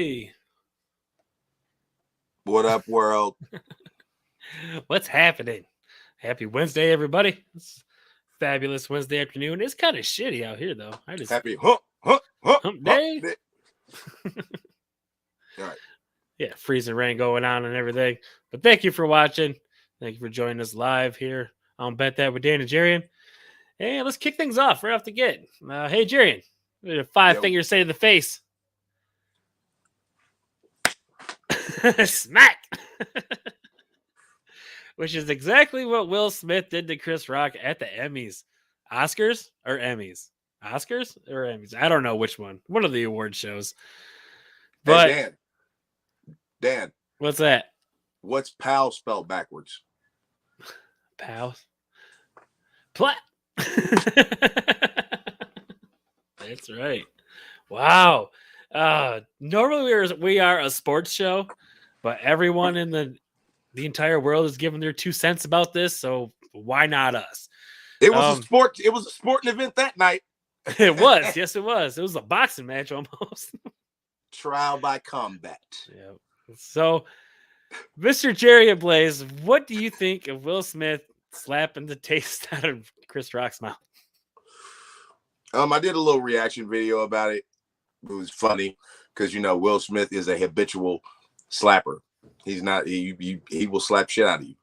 Hey, What up, world? what's happening? Happy Wednesday, everybody. It's fabulous Wednesday afternoon. It's kind of shitty out here, though. Happy hump day. day. All right. Yeah, freezing rain going on and everything. But thank you for watching. Thank you for joining us live here on Bet That with Dan and Jerrion. And let's kick things off right off the get. Hey, Jerrion, five fingers say to the face. Smack. Which is exactly what Will Smith did to Chris Rock at the Emmys. Oscars or Emmys? Oscars or Emmys? I don't know which one. One of the award shows. But hey, Dan. What's that? What's pal spelled backwards? Pal? Plat. That's right. Wow. Normally we are a sports show, but everyone in the entire world is giving their 2 cents about this, so why not us? It was a sport. It was a sporting event that night. It was. Yes, it was. It was a boxing match almost. Trial by combat. Yeah. So, Mr. Jerry Blaze, what do you think of Will Smith slapping the taste out of Chris Rock's mouth? I did a little reaction video about it. It was funny because Will Smith is a habitual slapper. He's not. He will slap shit out of you.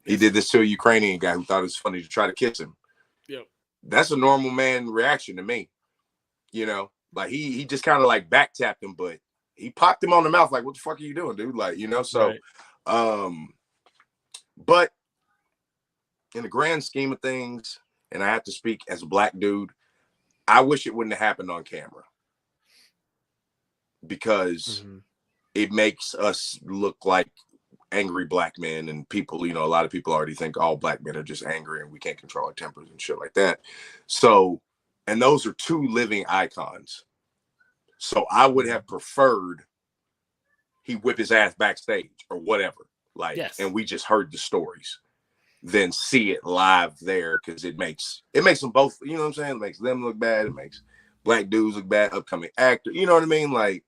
He did this to a Ukrainian guy who thought it was funny to try to kiss him. Yep. That's a normal man reaction to me. Like he just kind of like back tapped him, but he popped him on the mouth like, "What the fuck are you doing, dude?" Like, so. Right. But in the grand scheme of things, and I have to speak as a black dude, I wish it wouldn't have happened on camera because it makes us look like angry black men, and people, a lot of people already think all black men are just angry and we can't control our tempers and shit like that. So, and those are two living icons. So I would have preferred he whip his ass backstage or whatever, like, yes. And we just heard the stories, then see it live there, because it makes them both, you know what I'm saying? It makes them look bad. It makes black dudes look bad, upcoming actor. You know what I mean? Like,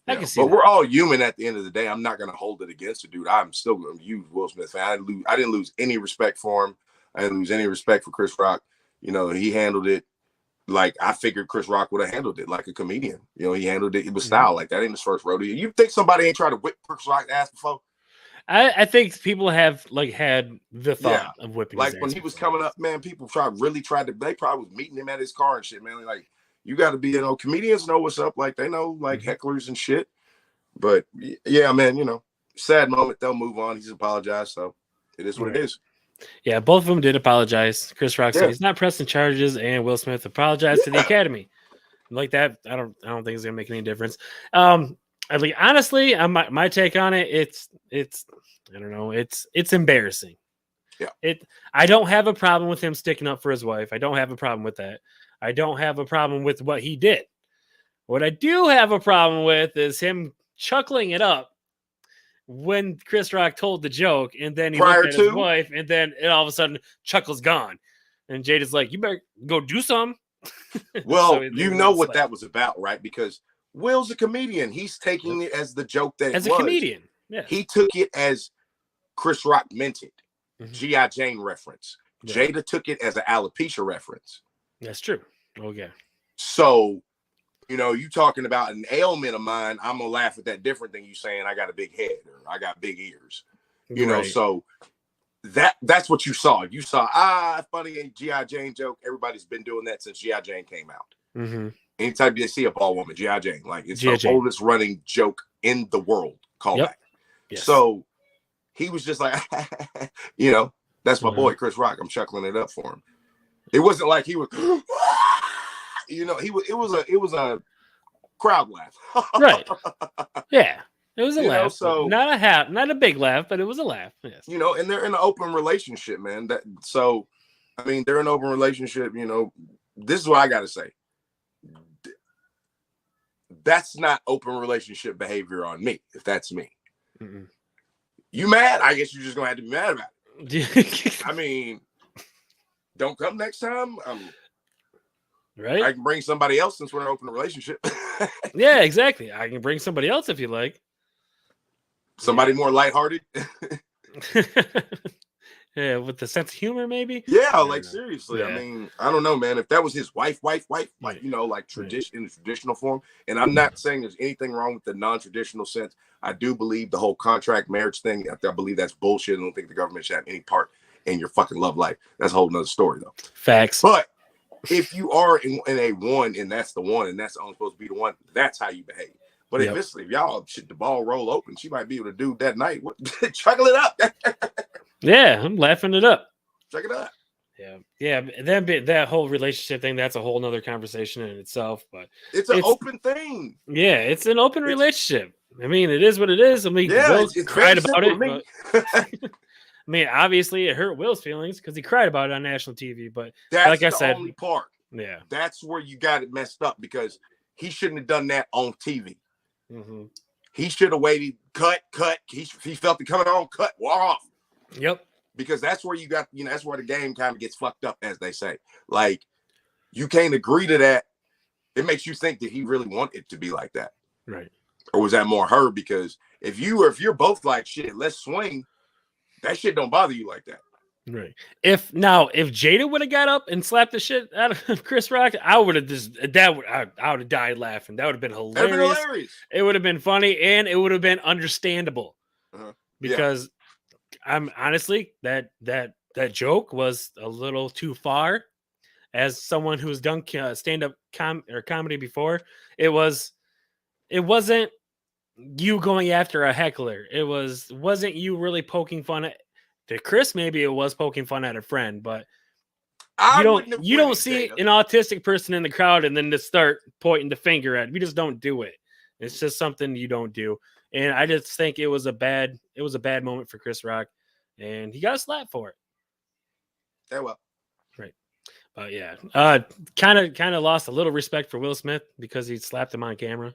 I can see. But we're all human at the end of the day. I'm not going to hold it against the dude. I'm still going to use Will Smith. I didn't lose any respect for him. I didn't lose any respect for Chris Rock. He handled it like I figured Chris Rock would have handled it, like a comedian. He handled it. It was style. Like, that ain't his first rodeo. You think somebody ain't tried to whip Chris Rock's ass before? I think people have had the thought of whipping. Like, when he was coming up, man, people they probably was meeting him at his car and shit, man. Like, you got to be, comedians know what's up. Like, they know, like, hecklers and shit. But yeah, man, sad moment. They'll move on. He's apologized, so it is what it is. Yeah, both of them did apologize. Chris Rock said he's not pressing charges, and Will Smith apologized to the Academy. Like that, I don't think it's gonna make any difference. Honestly, my take on it, it's I don't know, it's embarrassing. Yeah. I don't have a problem with him sticking up for his wife. I don't have a problem with that. I don't have a problem with what he did. What I do have a problem with is him chuckling it up when Chris Rock told the joke, and then he looked at his wife, and then all of a sudden Chuckle's gone. And Jada's like, "You better go do something." Well, so what that was about, right? Because Will's a comedian. He's taking it as the joke that as a comedian. Yeah. He took it as Chris Rock meant it. G.I. Jane reference. Yeah. Jada took it as an alopecia reference. That's true. Okay. So, you talking about an ailment of mine, I'm gonna laugh at that different than you saying I got a big head or I got big ears. So that's what you saw. You saw funny G.I. Jane joke. Everybody's been doing that since G.I. Jane came out. Anytime you see a ball woman, G.I. Jane, like, it's the oldest running joke in the world. Callback. Yes. So he was just like, that's my boy Chris Rock. I'm chuckling it up for him. It wasn't like he was, it was a crowd laugh. Right. Yeah. It was a laugh. So not a big laugh, but it was a laugh. Yes. And they're in an open relationship, man. They're in an open relationship. This is what I got to say. That's not open relationship behavior on me. If that's me, you mad? I guess you're just gonna have to be mad about it. I mean, don't come next time. Right? I can bring somebody else since we're in an open relationship. Yeah, exactly. I can bring somebody else if you like. Somebody more lighthearted. Yeah, with the sense of humor, maybe. Yeah, like seriously. Yeah. I mean, I don't know, man. If that was his wife, like you know, like tradition in the traditional form. And I'm not saying there's anything wrong with the non-traditional sense. I do believe the whole contract marriage thing. I believe that's bullshit. I don't think the government should have any part in your fucking love life. That's a whole nother story, though. Facts. But if you are in a one, and that's the one, and that's only supposed to be the one, that's how you behave. But if y'all shit the ball roll open, she might be able to do that night. Chuckle it up. Yeah, I'm laughing it up. Check it out. Yeah. That whole relationship thing, that's a whole nother conversation in itself. But it's an open thing. Yeah, it's an open relationship. I mean, it is what it is. I mean, Will cried about it. But, I mean, obviously, it hurt Will's feelings because he cried about it on national TV. But that's like I said, only part. Yeah, that's where you got it messed up because he shouldn't have done that on TV. Mm-hmm. He should have waited. Cut. He felt it coming on. Cut. Walk off. Yep. Because that's where you got. That's where the game kind of gets fucked up, as they say. Like you can't agree to that. It makes you think that he really wanted it to be like that, right? Or was that more her? Because if you're both like shit, let's swing. That shit don't bother you like that. Right. If Jada would have got up and slapped the shit out of Chris Rock, I would have I would have died laughing. That would have been hilarious. It would have been funny and it would have been understandable. Because I'm honestly that joke was a little too far. As someone who's done stand-up comedy before, it wasn't you going after a heckler. It wasn't you really poking fun at to Chris. Maybe it was poking fun at a friend, but you don't see an autistic person in the crowd and then just start pointing the finger at. We just don't do it. It's just something you don't do. And I just think it was a bad moment for Chris Rock, and he got slapped for it. Yeah, well, right. But yeah, kind of lost a little respect for Will Smith because he slapped him on camera.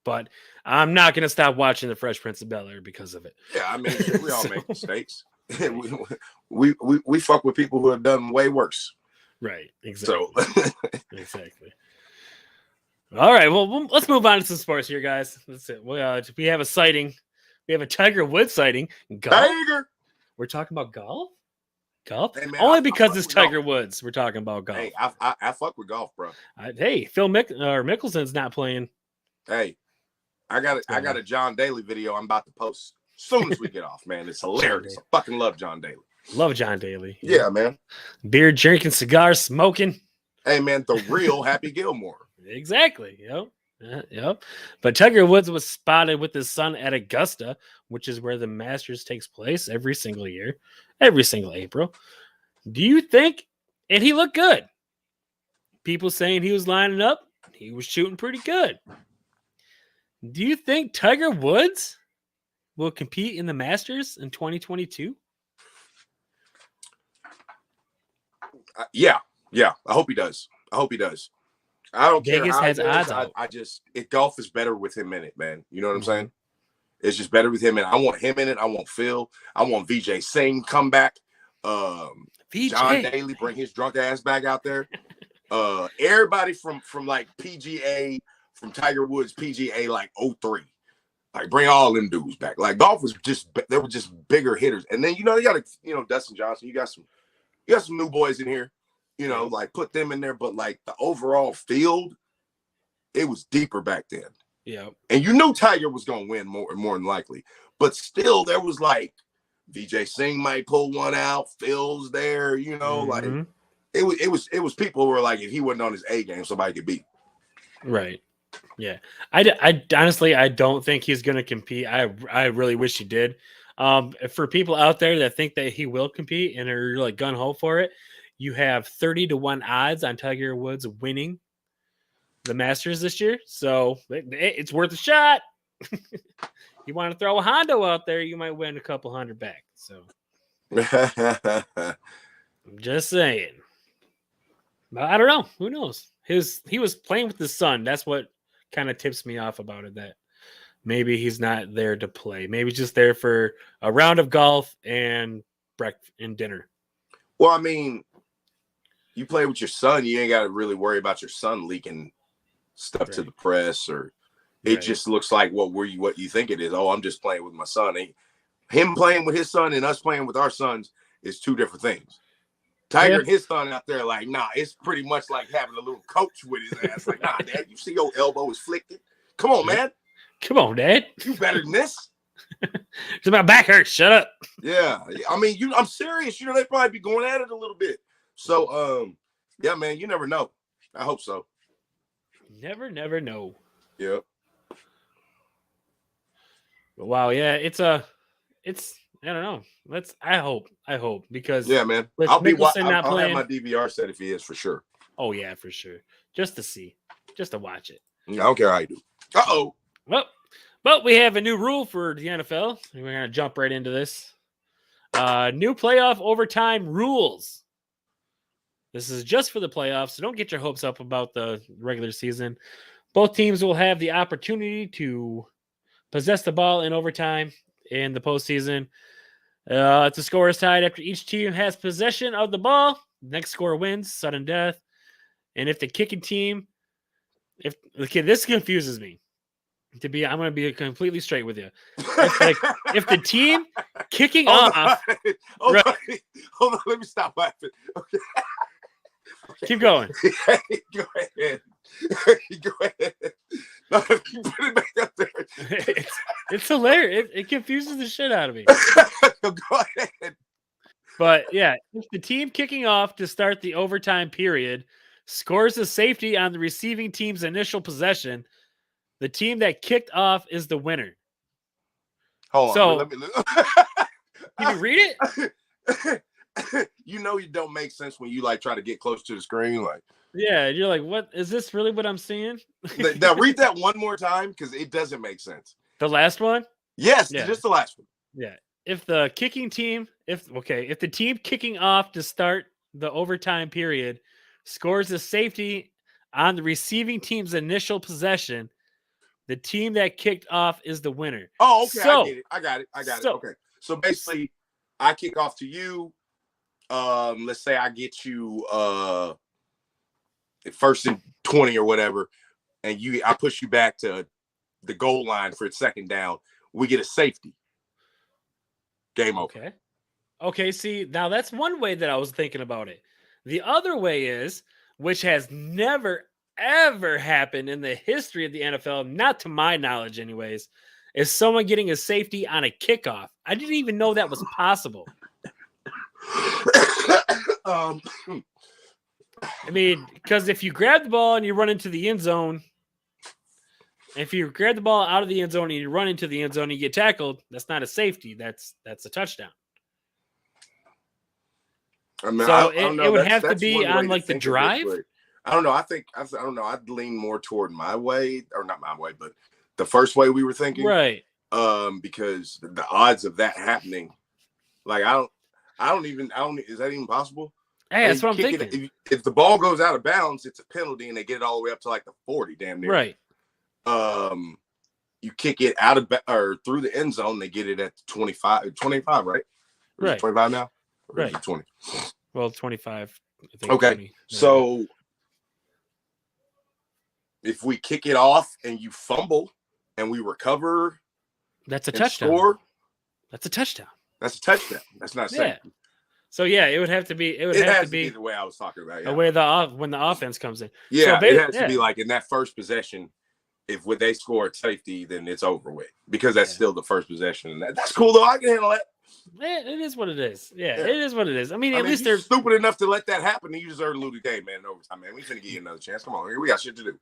But I'm not going to stop watching The Fresh Prince of Bel-Air because of it. Yeah, I mean, we all make mistakes. we fuck with people who have done way worse. Right. Exactly. So exactly. All right. Well, let's move on to some sports here, guys. That's it. We have a sighting. We have a Tiger Woods sighting. Golf? Tiger. We're talking about golf. Golf? Hey, man, only because it's Tiger Woods. We're talking about golf. Hey, I fuck with golf, bro. Hey, Phil Mickelson's not playing. Hey, I got a John Daly video I'm about to post as soon as we get off, man. It's hilarious. I fucking love John Daly. Love John Daly. Yeah, man. Beer drinking, cigars smoking. Hey, man, the real Happy Gilmore. Exactly. Yep. But Tiger Woods was spotted with his son at Augusta, which is where the Masters takes place every single year, every single April. Do you think? And he looked good. People saying he was lining up. He was shooting pretty good. Do you think Tiger Woods will compete in the Masters in 2022? Yeah. I hope he does. I don't care. Vegas has odds out. Golf is better with him in it, man. You know what I'm saying? It's just better with him in it. I want him in it. I want Phil. I want Vijay Singh come back. John Daly bring his drunk ass back out there. Everybody from like PGA, from Tiger Woods PGA like 03. Like bring all them dudes back. Like golf was they were just bigger hitters. And then you got Dustin Johnson. You got some new boys in here. Like put them in there, but like the overall field, it was deeper back then. Yeah. And you knew Tiger was gonna win more than likely. But still there was like Vijay Singh might pull one out, Phil's there, like it was people who were like, if he wasn't on his A game, somebody could beat. Right. Yeah. I honestly I don't think he's gonna compete. I really wish he did. For people out there that think that he will compete and are like gun ho for it, you have 30-1 odds on Tiger Woods winning the Masters this year. So it's worth a shot. You want to throw a Hondo out there, you might win a couple hundred back. So I'm just saying. But I don't know. Who knows? He was playing with his son. That's what kind of tips me off about it, that maybe he's not there to play. Maybe he's just there for a round of golf and breakfast and dinner. Well, I mean, you play with your son, you ain't got to really worry about your son leaking stuff to the press, or it just looks like what you think it is. Oh, I'm just playing with my son. Him playing with his son and us playing with our sons is two different things. Tiger and his son out there, like, nah, it's pretty much like having a little coach with his ass. Like, nah, Dad, you see your elbow is flicked. Come on, man. Come on, Dad. You better than this. My back hurts. Shut up. Yeah. I mean, I'm serious. They probably be going at it a little bit. So, yeah, man, you never know. I hope so. Never know. Yep. Wow. Yeah. I don't know. I hope because yeah, man. I'll have my DVR set if he is for sure. Oh yeah, for sure. Just to watch it. I don't care how you do. Uh-oh. But we have a new rule for the NFL. We're going to jump right into this. New playoff overtime rules. This is just for the playoffs, so don't get your hopes up about the regular season. Both teams will have the opportunity to possess the ball in overtime in the postseason. If the score is tied after each team has possession of the ball, the next score wins, sudden death. And if the kicking team, this confuses me. I'm going to be completely straight with you. If the team kicking off, hold on, let me stop laughing. Okay. Keep going. Go ahead. Go ahead. No, you put it back up there. It's hilarious. It confuses the shit out of me. Go ahead. But yeah, if the team kicking off to start the overtime period scores a safety on the receiving team's initial possession, the team that kicked off is the winner. Hold on. Let me can you read it? It don't make sense when you like try to get close to the screen. Like, yeah, you're like, what is this really what I'm seeing? Now read that one more time because it doesn't make sense. The last one? Yes, just the last one. Yeah. If the kicking team, if the team kicking off to start the overtime period scores a safety on the receiving team's initial possession, the team that kicked off is the winner. Oh, okay. So, I got it. Okay. So basically, I kick off to you. Let's say I get you first and 20 or whatever, and I push you back to the goal line for a second down. We get a safety. Game over. Okay. See, now that's one way that I was thinking about it. The other way is, which has never ever happened in the history of the NFL, not to my knowledge anyways, is someone getting a safety on a kickoff. I didn't even know that was possible. I mean, because if you grab the ball and you run into the end zone, if you grab the ball out of the end zone and you run into the end zone and you get tackled, that's not a safety. That's a touchdown. I mean, so it would have to be on like the drive. I don't know. I don't know. I'd lean more toward my way, or not my way, but the first way we were thinking, right? Because the odds of that happening, like I don't. Is that even possible? Hey, that's what I'm thinking. If the ball goes out of bounds, it's a penalty, and they get it all the way up to like the 40, damn near. Right. You kick it out of or through the end zone, they get it at 25, right? Right. 25 now. Right. 20. Well, 25. I think okay. 20. So if we kick it off and you fumble and we recover, that's a touchdown. Score, that's a touchdown. That's a touchdown. That's not safe. Yeah. So yeah, it would have to be. It has to be the way I was talking about. The way when the offense comes in. Yeah, so it has to be like in that first possession. If when they score a safety, then it's over with because that's still the first possession. And that's cool though. I can handle that. Yeah, it is what it is. Yeah, it is what it is. I mean, at least they're they're stupid enough to let that happen. And you deserve to lose the game, man. In overtime, man. We finna give you another chance. Come on, here we got shit to do.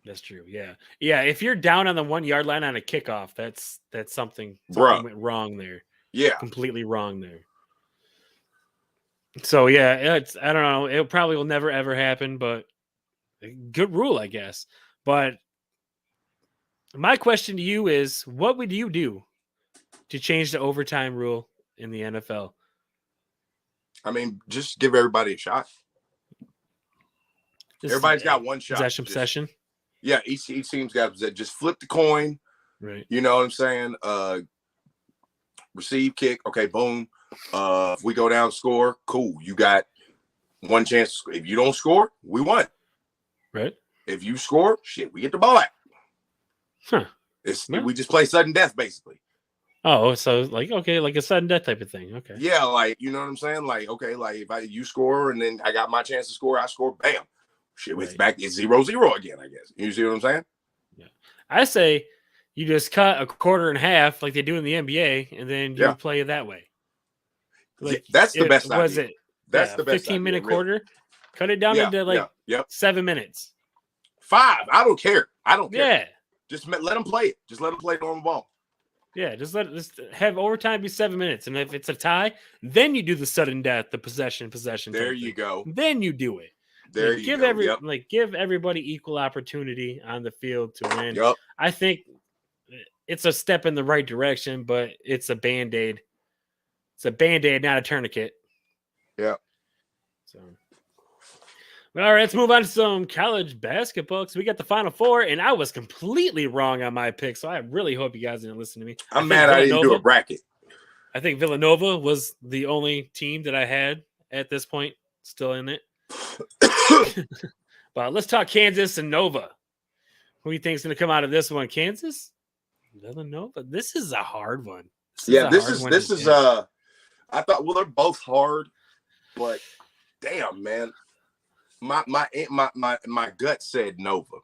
That's true. Yeah. If you're down on the 1 yard line on a kickoff, that's something went wrong there. Yeah, completely wrong there. So yeah, I don't know. It probably will never ever happen, but good rule, I guess. But my question to you is, what would you do to change the overtime rule in the NFL? I mean, just give everybody a shot. Everybody's got one shot. Possession. Yeah, each team's got just flip the coin. Right. You know what I'm saying? Receive, kick. Okay, boom. If we go down, score. Cool. You got One chance. If you don't score, we won. Right. If you score, shit, we get the ball back. Huh. We just play sudden death, basically. Oh, so like, okay, like a sudden death type of thing. Okay. Yeah, like, you know what I'm saying? Like, okay, like if you score and then I got my chance to score, I score, bam. Shit, it's back, it's 0-0 again, I guess. You see what I'm saying? Yeah. I say you just cut a quarter in half like they do in the NBA, and then you play it that way. Like, that's the best idea. Was it? That's the best 15-minute quarter. Really. Cut it down into like 7 minutes. 5. I don't care. I don't care. Yeah. Just let them play it. Just let them play normal ball. Yeah, just have overtime be 7 minutes, and if it's a tie, then you do the sudden death, the possession. There you go. Then you do it. There you go. Give everybody equal opportunity on the field to win. Yep. I think it's a step in the right direction, but it's a Band-Aid. It's a Band-Aid, not a tourniquet. Yeah. So, all right, let's move on to some college basketball. So we got the Final Four, and I was completely wrong on my pick. So I really hope you guys didn't listen to me. I'm mad I didn't do a bracket. I think Villanova was the only team that I had at this point still in it. But let's talk Kansas and Nova. Who do you think is going to come out of this one? Kansas? Villanova? This is a hard one. This is I thought, well, they're both hard, but damn, man. My gut said Nova.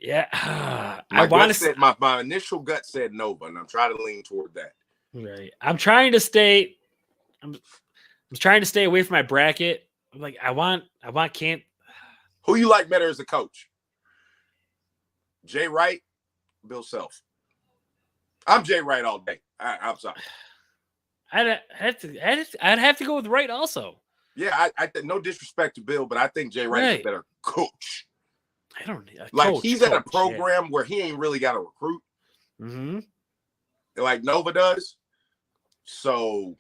Yeah. My initial gut said Nova, and I'm trying to lean toward that. Right. I'm trying to stay away from my bracket. I'm like, I want Kent. Who you like better as a coach? Jay Wright, Bill Self. I'm Jay Wright all day. I'm sorry. I'd have to go with Wright also. Yeah, I no disrespect to Bill, but I think Jay Wright is a better coach. I don't he's at a program where he ain't really got to recruit. Mm-hmm. Like Nova does. So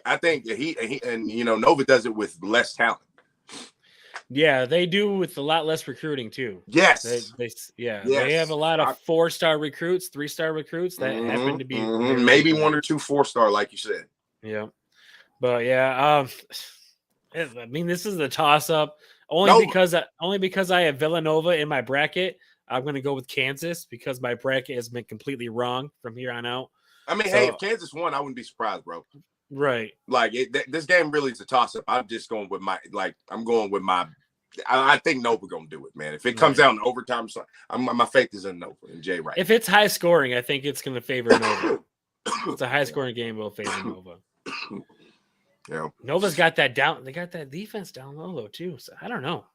I think he Nova does it with less talent. Yeah, they do with a lot less recruiting too. Yes. They have a lot of 4-star recruits, 3-star recruits that happen to be maybe 1 or 2 4-star, like you said. Yeah. But I mean, this is a toss-up. Only because I have Villanova in my bracket. I'm going to go with Kansas because my bracket has been completely wrong from here on out. I mean, hey, if Kansas won, I wouldn't be surprised, bro. Right. Like this game really is a toss-up. I'm just going with I think Nova going to do it, man. If it comes down to overtime, my faith is in Nova and Jay Wright. If it's high scoring, I think it's going to favor Nova. It's a high scoring game, will favor Nova. Yeah. Nova's got that down. They got that defense down low though too. So I don't know.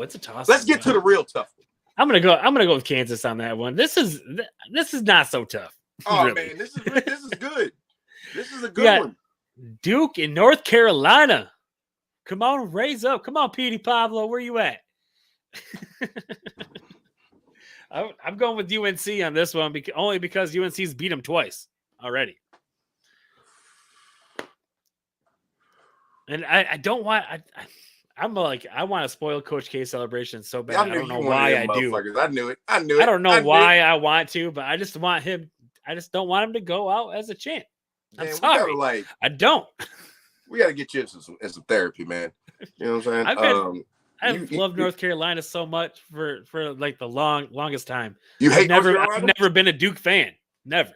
It's a toss. Let's get to the real tough one. I'm gonna go with Kansas on that one. This is not so tough. Oh really. Man, this is good. This is a good one. Duke in North Carolina. Come on, raise up. Come on, Petey Pablo. Where you at? I'm going with UNC on this one only because UNC's beat them twice already. And I don't want I want to spoil Coach K celebration so bad. I don't know why I do. I knew it. I don't know why I want to, but I just want him. I just don't want him to go out as a champ. I'm sorry. I don't. We got to get you into some therapy, man. You know what I'm saying? I've loved North Carolina so much for like the longest time. I've never been a Duke fan. Never.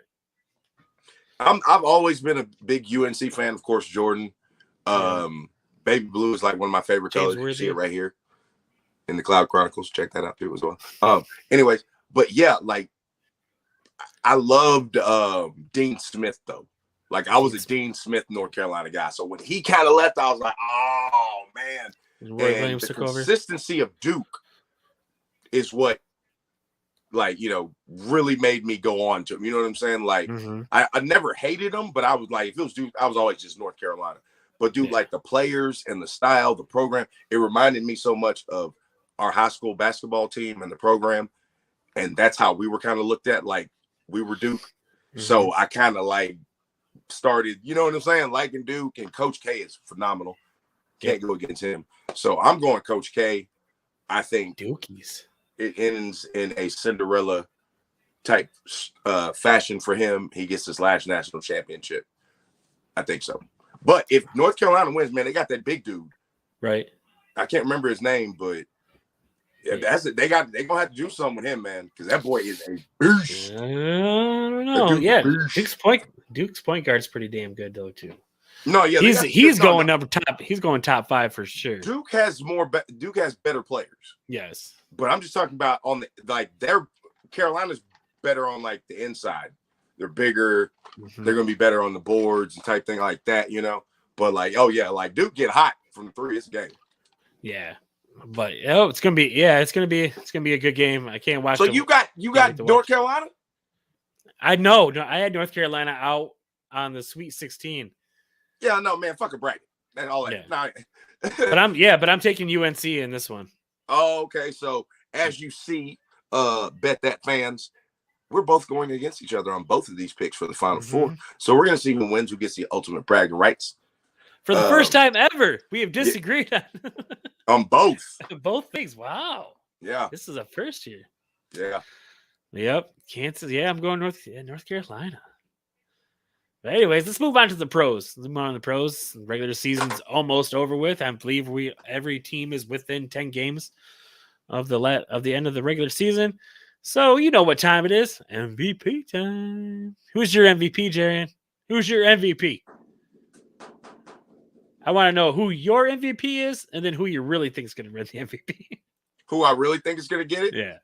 I've always been a big UNC fan, of course. Jordan. Baby blue is like one of my favorite colors. You see it right here in the Cloud Chronicles. Check that out too as well. Anyways, but yeah, like I loved Dean Smith though. Like I was a Dean Smith, North Carolina guy. So when he kind of left, I was like, oh man. And the consistency of Duke is what, like, really made me go on to him. You know what I'm saying? Like, I never hated him, but I was like, if it was Duke, I was always just North Carolina. But dude, like the players and the style, the program, it reminded me so much of our high school basketball team and the program. And that's how we were kind of looked at, like we were Duke. So I kind of like started, you know what I'm saying, liking Duke, and Coach K is phenomenal. Can't go against him. So I'm going Coach K. I think Dukies. It ends in a Cinderella type fashion for him. He gets his last national championship. I think so. But if North Carolina wins, man, they got that big dude. Right. I can't remember his name, but yeah, that's it. They're gonna have to do something with him, man, because that boy is a beast. I don't know. Yeah, Duke's point guard's pretty damn good though too. No, yeah, he's going top. He's going top 5 for sure. Duke has Duke has better players. Yes, but I'm just talking about on the Carolina's better on like the inside. They're bigger. Mm-hmm. They're gonna be better on the boards and type thing like that, you know. But like, oh yeah, like Duke get hot from the 3. It's a game. Yeah, but it's gonna be a good game. I can't watch. So you got North Carolina? I know. No, I had North Carolina out on the Sweet 16. Yeah, no, man, fuck a bracket. And all that. Yeah. Nah. but I'm taking UNC in this one. Oh, okay. So as you see, bet that fans, we're both going against each other on both of these picks for the Final Four. So we're gonna see who wins, who gets the ultimate bragging rights. For the first time ever, we have disagreed on both. Both things. Wow. Yeah. This is a first year. Yeah. Yep. Kansas. Yeah, I'm going North Carolina. But anyways, let's move on to the pros. Let's move on to the pros. The regular season's almost over with. I believe every team is within 10 games of the end of the regular season. So you know what time it is. MVP time. Who's your MVP, Jerrion? Who's your MVP? I want to know who your MVP is and then who you really think is going to win the MVP. Who I really think is going to get it? Yeah.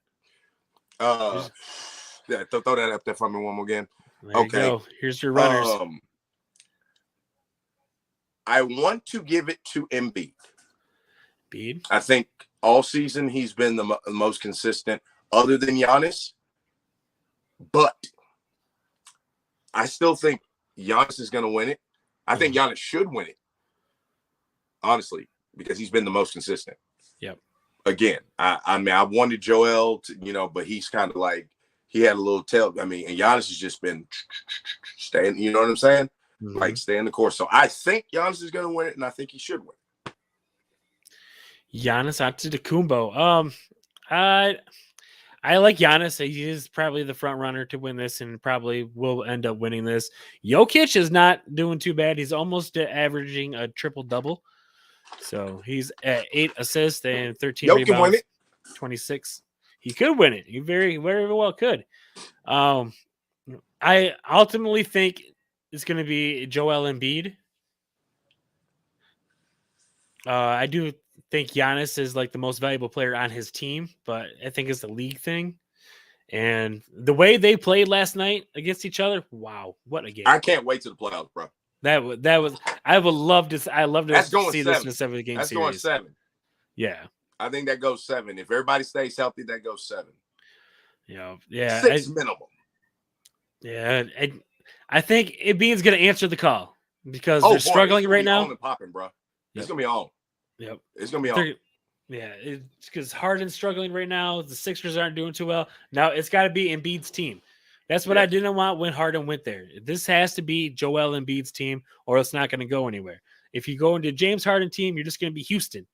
Yeah, throw that up there for me one more again. There you go. Here's your runners. I want to give it to Embiid. Embiid? I think all season he's been the most consistent other than Giannis. But I still think Giannis is going to win it. I think Giannis should win it. Honestly, because he's been the most consistent. Yep. Again, I mean, I wanted Joel to, but he's kind of like, he had a little tail. I mean, and Giannis has just been staying, you know what I'm saying? Mm-hmm. Like, staying the course. So I think Giannis is going to win it, and I think he should win. Giannis Antetokounmpo. I like Giannis. He is probably the front runner to win this and probably will end up winning this. Jokic is not doing too bad. He's almost averaging a triple-double. So he's at 8 assists and 13 rebounds. Can win it. 26. He could win it. He very, very well could. I ultimately think it's going to be Joel Embiid. I do think Giannis is like the most valuable player on his team, but I think it's a league thing. And the way they played last night against each other, wow, what a game! I can't wait to the playoffs, bro. That was. I would love to. I love to see this in a 7-game series. That's going 7. Yeah, I think that goes 7. If everybody stays healthy, that goes 7. Yeah, 6 minimum. Yeah, I think Embiid's going to answer the call because they're struggling right now. On and popping, bro. It's going to be on. Yep, it's going to be on. Yeah, it's because Harden's struggling right now. The Sixers aren't doing too well. Now it's got to be Embiid's team. That's what I didn't want when Harden went there. This has to be Joel Embiid's team, or it's not going to go anywhere. If you go into James Harden team, you're just going to be Houston.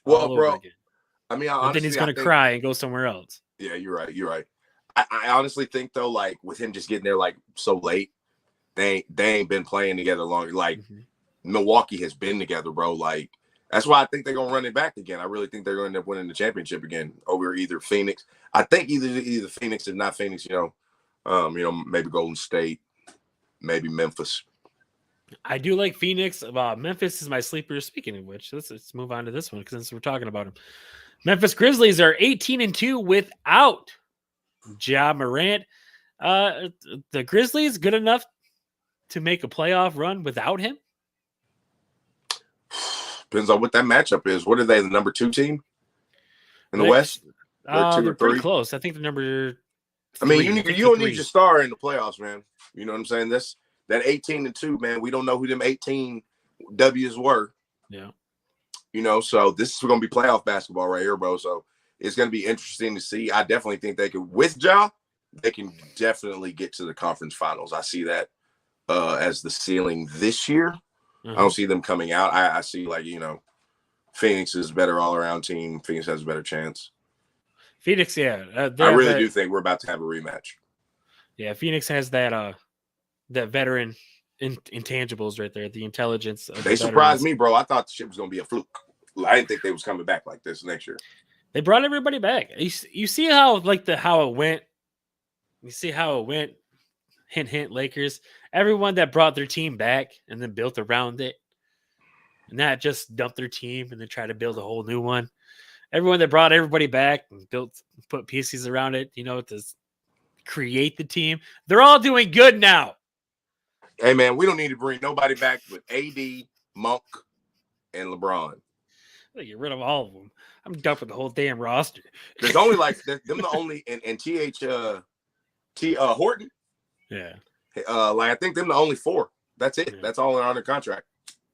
Well, bro, I mean, honestly, then he's going to cry and go somewhere else. Yeah, you're right. I honestly think though, like with him just getting there like so late, they ain't been playing together long. Like Milwaukee has been together, bro. Like that's why I think they're gonna run it back again. I really think they're gonna end up winning the championship again over either Phoenix. I think either Phoenix, if not Phoenix, maybe Golden State, maybe Memphis. I do like Phoenix. Memphis is my sleeper. Speaking of which, let's move on to this one because since we're talking about them, Memphis Grizzlies are 18-2 without Ja Morant. The Grizzlies good enough to make a playoff run without him? Depends on what that matchup is. What are they? The number 2 team in the West? They're pretty close. I think the number. 3. I mean, you don't need your star in the playoffs, man. You know what I'm saying? That 18-2, man. We don't know who them 18 W's were. Yeah. So this is going to be playoff basketball right here, bro. So it's going to be interesting to see. I definitely think they could, with Ja, they can definitely get to the conference finals. I see that as the ceiling this year. I don't see them coming out. I see Phoenix is a better all-around team. Phoenix has a better chance. Phoenix, yeah. I really do think we're about to have a rematch. Yeah, Phoenix has that veteran intangibles right there. The intelligence. They surprised me, bro. I thought the shit was gonna be a fluke. I didn't think they was coming back like this next year. They brought everybody back. You see how how it went. You see how it went. Hint, hint. Lakers. Everyone that brought their team back and then built around it, and not just dumped their team and then try to build a whole new one. Everyone that brought everybody back and put pieces around it, to create the team. They're all doing good now. Hey, man, we don't need to bring nobody back with AD, Monk, and LeBron. Get rid of all of them. I'm done with the whole damn roster. There's only them the only and Horton. Yeah. I think them the only 4. That's it. Yeah. That's all they're under contract.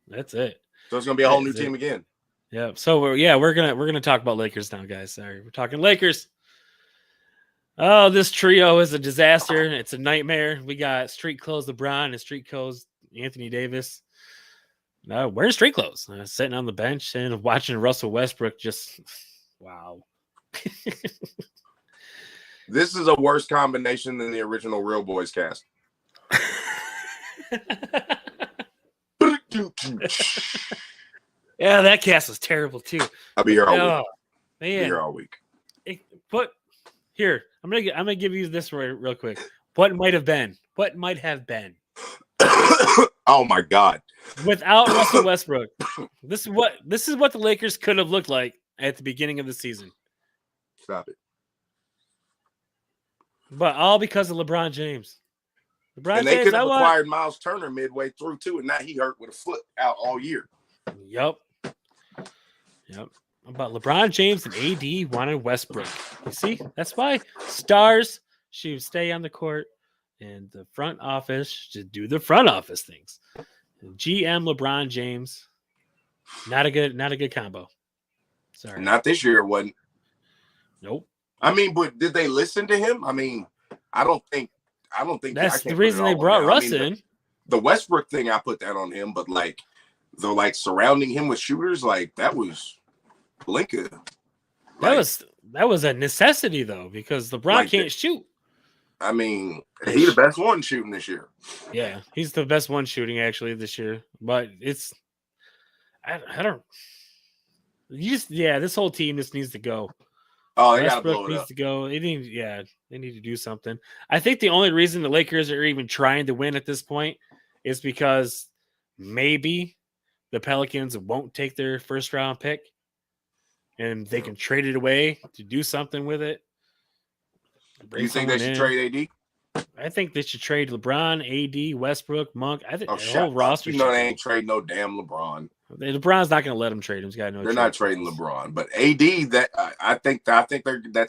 That's it. So it's gonna be a whole new team again. Yeah. So we're gonna talk about Lakers now, guys. Sorry, we're talking Lakers. Oh, this trio is a disaster. It's a nightmare. We got street clothes LeBron and street clothes Anthony Davis. Wearing street clothes, sitting on the bench and watching Russell Westbrook. Just wow. This is a worse combination than the original Real Boys cast. Yeah, that cast was terrible too. I'll be here all week. Man. I'll be here all week. But here, I'm gonna give you this real quick. What might have been? What might have been? Oh my God! Without Russell Westbrook, this is what the Lakers could have looked like at the beginning of the season. Stop it! But all because of LeBron James. And they could have acquired Miles Turner midway through too, and now he hurt with a foot out all year. Yep. But LeBron James and AD wanted Westbrook. You see, that's why stars should stay on the court and the front office should do the front office things. GM LeBron James, not a good combo. Sorry. Not this year, it wasn't. Nope. I mean, but did they listen to him? I mean, I don't think that's the reason they brought Russ in. The Westbrook thing, I put that on him, but surrounding him with shooters, that was Blinka. That was a necessity though, because LeBron can't shoot. I mean, he's the best one shooting this year. Yeah, he's the best one shooting actually this year. But I don't. This whole team just needs to go. Oh, they gotta blow it needs up. to go. They need to do something. I think the only reason the Lakers are even trying to win at this point is because maybe the Pelicans won't take their first round pick and they can trade it away to do something with it. You think they should trade AD? I think they should trade LeBron, AD, Westbrook, Monk. I think the whole roster. They ain't trade no damn LeBron. LeBron's not going to let him trade him. He's got no. They're not trading LeBron, but AD. I think that's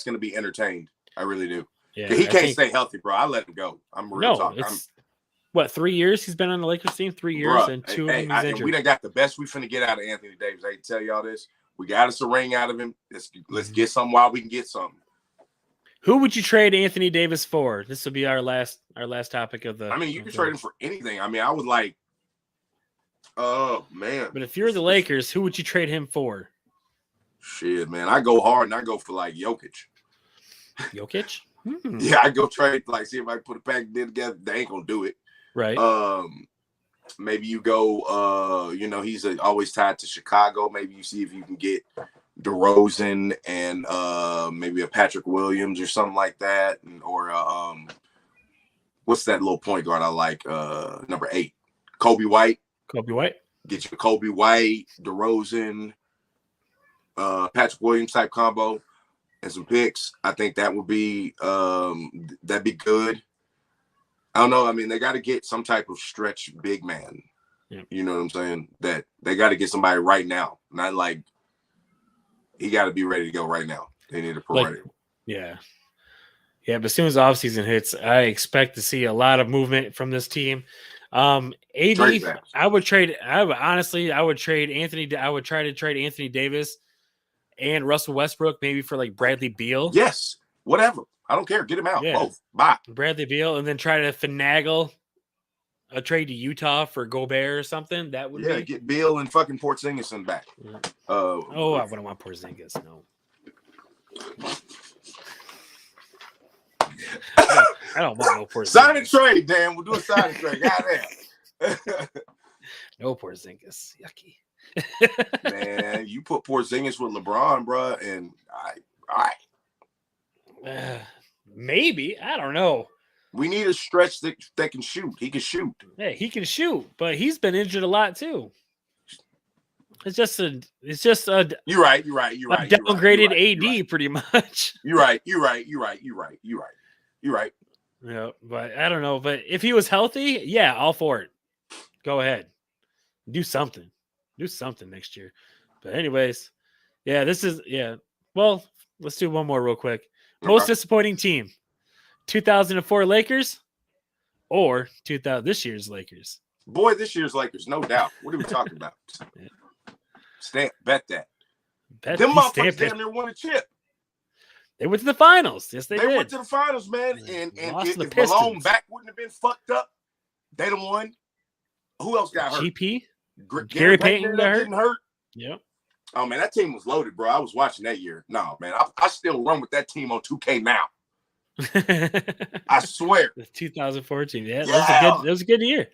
going to be entertained. I really do. Yeah, he can't stay healthy, bro. I let him go. I'm real talking. What, 3 years he's been on the Lakers team? 3 years, and two of them he's injured. We done got the best we finna get out of Anthony Davis. I can tell y'all this. We got us a ring out of him. Let's get something while we can get something. Who would you trade Anthony Davis for? This will be our last topic of the. I mean, you can trade him for anything. I mean, I was like, oh man. But if you're the Lakers, who would you trade him for? Shit, man, I go hard and I go for Jokic. Jokic? Yeah, I go trade see if I can put a pack together. They ain't gonna do it. Right. Maybe you go. He's always tied to Chicago. Maybe you see if you can get DeRozan and maybe a Patrick Williams or something like that, or what's that little point guard I like? Number 8, Kobe White. Get you Kobe White, DeRozan, Patrick Williams type combo, and some picks. I think that would be that'd be good. I don't know. I mean, they got to get some type of stretch big man. Yeah. You know what I'm saying? That they got to get somebody right now, not he got to be ready to go right now. They need to provide it. Yeah. Yeah, but as soon as the offseason hits, I expect to see a lot of movement from this team. AD, I would trade Anthony. I would try to trade Anthony Davis and Russell Westbrook, maybe for Bradley Beal. Yes, whatever. I don't care. Get him out. Yeah. Both. Bye. Bradley Beal, and then try to finagle a trade to Utah for Gobert or something. That would be. Get Beal and fucking Porzingis back. Yeah. I wouldn't want Porzingis. No. I don't want no Porzingis. Sign and trade, Dan. We'll do a sign and trade. Goddamn. No Porzingis. Yucky. Man, you put Porzingis with LeBron, bro, and Maybe. I don't know. we need a stretch that can shoot. He can shoot. Hey, he can shoot, but he's been injured a lot too. It's just a You're right. downgraded AD pretty much. You're right. Yeah, but I don't know. But if he was healthy, yeah, all for it. Go ahead. Do something. Do something next year. But anyways, yeah, Well, let's do one more real quick. Most disappointing team. 2004 Lakers or this year's Lakers? Boy, this year's Lakers, no doubt. What are we talking about? Bet that. Them motherfuckers damn near won a chip. They went to the finals. Yes, they did. They went to the finals, man. And if Malone back wouldn't have been fucked up, they'd have won. Who else got hurt? GP? Gary Payton got hurt. Yep. Oh, man, that team was loaded, bro. I was watching that year. No, man, I still run with that team on 2K now. I swear. The 2014. Yeah, that was a good year.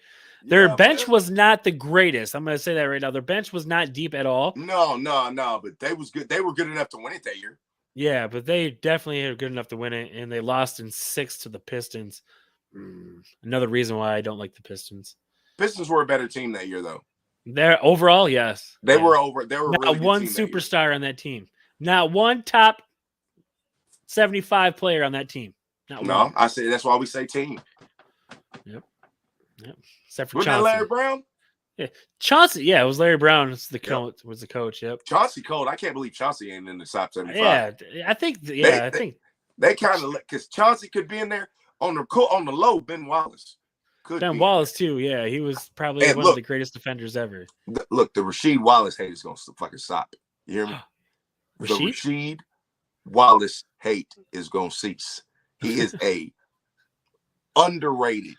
Their bench was not the greatest. I'm going to say that right now. Their bench was not deep at all. No, but they was good. They were good enough to win it that year. Yeah, but they definitely were good enough to win it, and they lost in 6 to the Pistons. Another reason why I don't like the Pistons. Pistons were a better team that year, though. They're overall, yes. They were over. They were not really one superstar on that team. Not one top 75 player on that team. Not one. I say that's why we say team. Yep. Except for Wasn't Chauncey. that Larry Brown? Yeah, Chauncey. Yeah, it was Larry Brown. Was the coach. Yep. Chauncey cold. I can't believe Chauncey ain't in the top 75. Yeah, I think. Yeah, I think they kind of because Chauncey could be in there on the low. Ben Wallace. Wallace too. Yeah, he was probably one of the greatest defenders ever. Look, the Rasheed Wallace hate is gonna fucking stop. You hear me? The Rasheed Wallace hate is gonna cease. He is a underrated.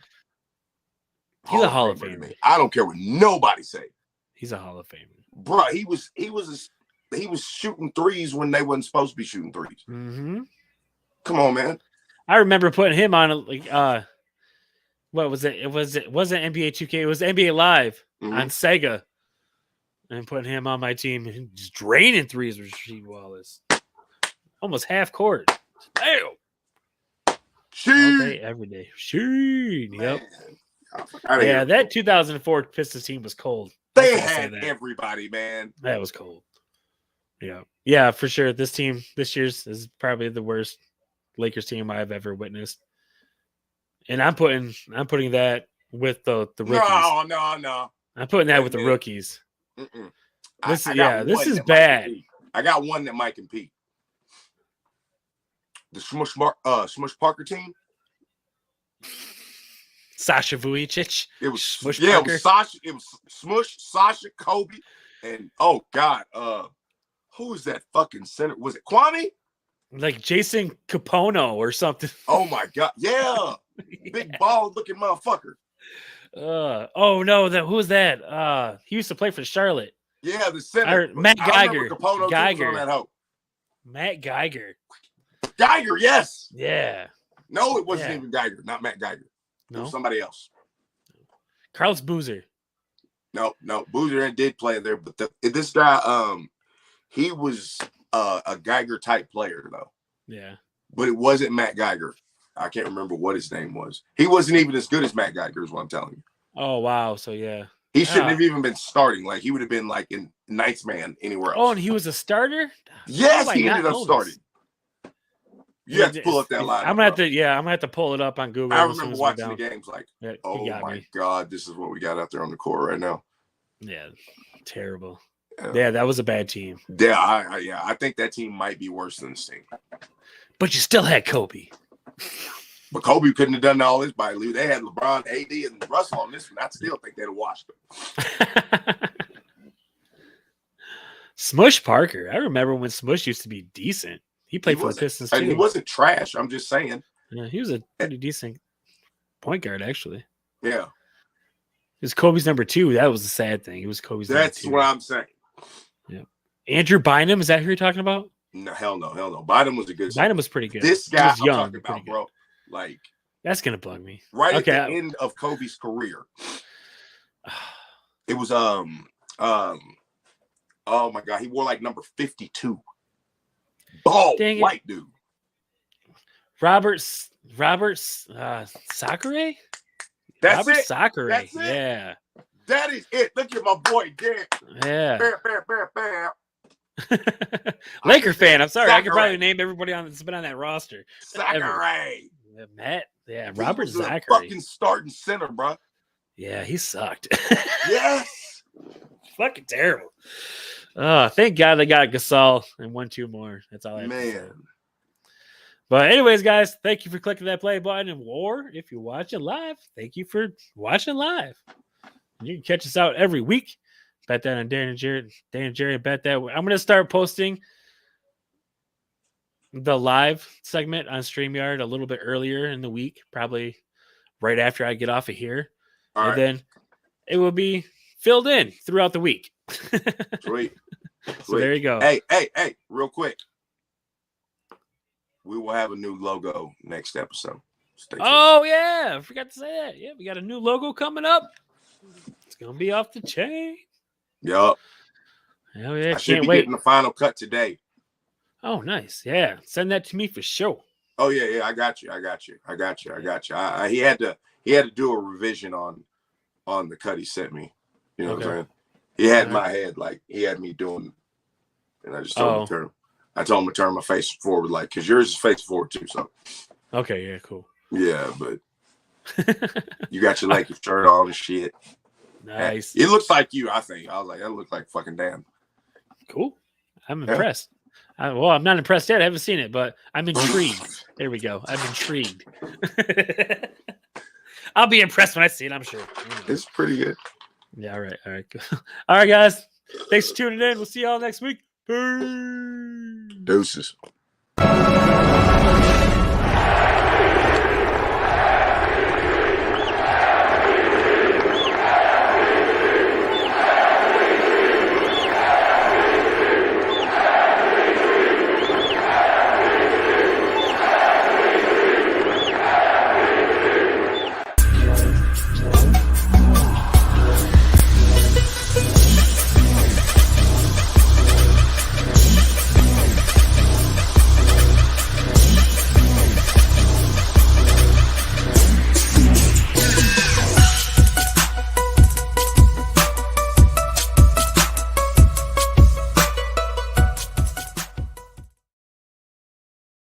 He's a Hall of Famer. I don't care what nobody say. He's a Hall of Famer, bro. He was shooting threes when they wasn't supposed to be shooting threes. Mm-hmm. Come on, man. I remember putting him on what was it? It wasn't NBA 2K. It was NBA Live on Sega, and putting him on my team, just draining threes with Rasheed Wallace, almost half court. Damn. All day, every day. Yep. Yeah, that 2004 Pistons team was cold. They had everybody, man. That was cold. Yeah, for sure. This year's is probably the worst Lakers team I've ever witnessed. And I'm putting that with the rookies. No. I'm putting that with the rookies. This is bad. I got one that might compete. The Smush Parker team. Sasha Vujicic. It was Smush Parker. Parker. It was Sasha. It was Smush, Sasha, Kobe, and oh God, who is that fucking center? Was it Kwame? Like Jason Capono or something. Oh my God, yeah, big bald looking motherfucker. Oh no, who was that? He used to play for Charlotte. Yeah, the center. Matt Geiger. Geiger. On that hoe. Matt Geiger. Geiger, yes. Yeah. No, it wasn't even Geiger. Not Matt Geiger. No, it was somebody else. Carlos Boozer. No, Boozer did play there, but this guy, he was a Geiger type player though. Yeah. But it wasn't Matt Geiger. I can't remember what his name was. He wasn't even as good as Matt Geiger, is what I'm telling you. Oh wow! So yeah, he shouldn't have even been starting. Like he would have been like in ninth man anywhere else. Oh, and he was a starter. Yes, he ended up starting. You have to pull up that line. I'm gonna have to pull it up on Google. I remember watching the games like, oh my God, this is what we got out there on the court right now. Yeah, terrible. Yeah, that was a bad team. Yeah, I think that team might be worse than this team. But you still had Kobe. But Kobe couldn't have done all this by Lou. They had LeBron, AD, and Russell on this one. I still think they'd have watched them. Smush Parker. I remember when Smush used to be decent. He played for the Pistons too. He wasn't trash. I'm just saying. Yeah, he was a pretty decent point guard, actually. Yeah. He was Kobe's number 2. That was the sad thing. He was Kobe's number 2. That's what I'm saying. Yeah. Andrew Bynum, is that who you're talking about? No, hell no. Bynum was a good Bynum was pretty good. This guy I'm talking about, bro. Like that's gonna bug me. Right at the end of Kobe's career. It was oh my God, he wore like number 52. Bald white dude. Robert Sakare? That's Robert it. Sakare. That's it. Yeah. That is it. Look at my boy Dan. Yeah. Bam. Laker fan. I'm sorry. Sakare. I could probably name everybody that's been on that roster. Sakare. Matt. Yeah. Robert Sakare. Fucking starting center, bro. Yeah, he sucked. Yes. Fucking terrible. Oh, thank God they got Gasol and 1-2 more. That's all I have to say. But anyways, guys, thank you for clicking that play button. And War, if you're watching live, thank you for watching live. You can catch us out every week. Bet that on Dan and Jerrion. Bet that. I'm going to start posting the live segment on StreamYard a little bit earlier in the week, probably right after I get off of here. All and then it will be filled in throughout the week. Sweet. So there you go. Hey, real quick. We will have a new logo next episode. Oh, yeah. I forgot to say that. Yeah, we got a new logo coming up. It's going to be off the chain. Yup. Hell yeah. I should be getting the final cut today. Oh, nice. Yeah. Send that to me for sure. Oh, yeah. I got you. He had to do a revision on the cut he sent me. You know what I'm saying? He had my head, like, he had me doing, and I just told him to turn my face forward, like, because yours is face forward too, so. Okay, yeah, cool. Yeah, but you got your Lakers shirt on and shit. Nice. It looks like you, I think. I was like, that looked like fucking Dan. Cool. I'm impressed. I'm not impressed yet. I haven't seen it, but I'm intrigued. There we go. I'm intrigued. I'll be impressed when I see it, I'm sure. It's pretty good. Yeah, all right. All right, guys. Thanks for tuning in. We'll see y'all next week. Peace. Deuces.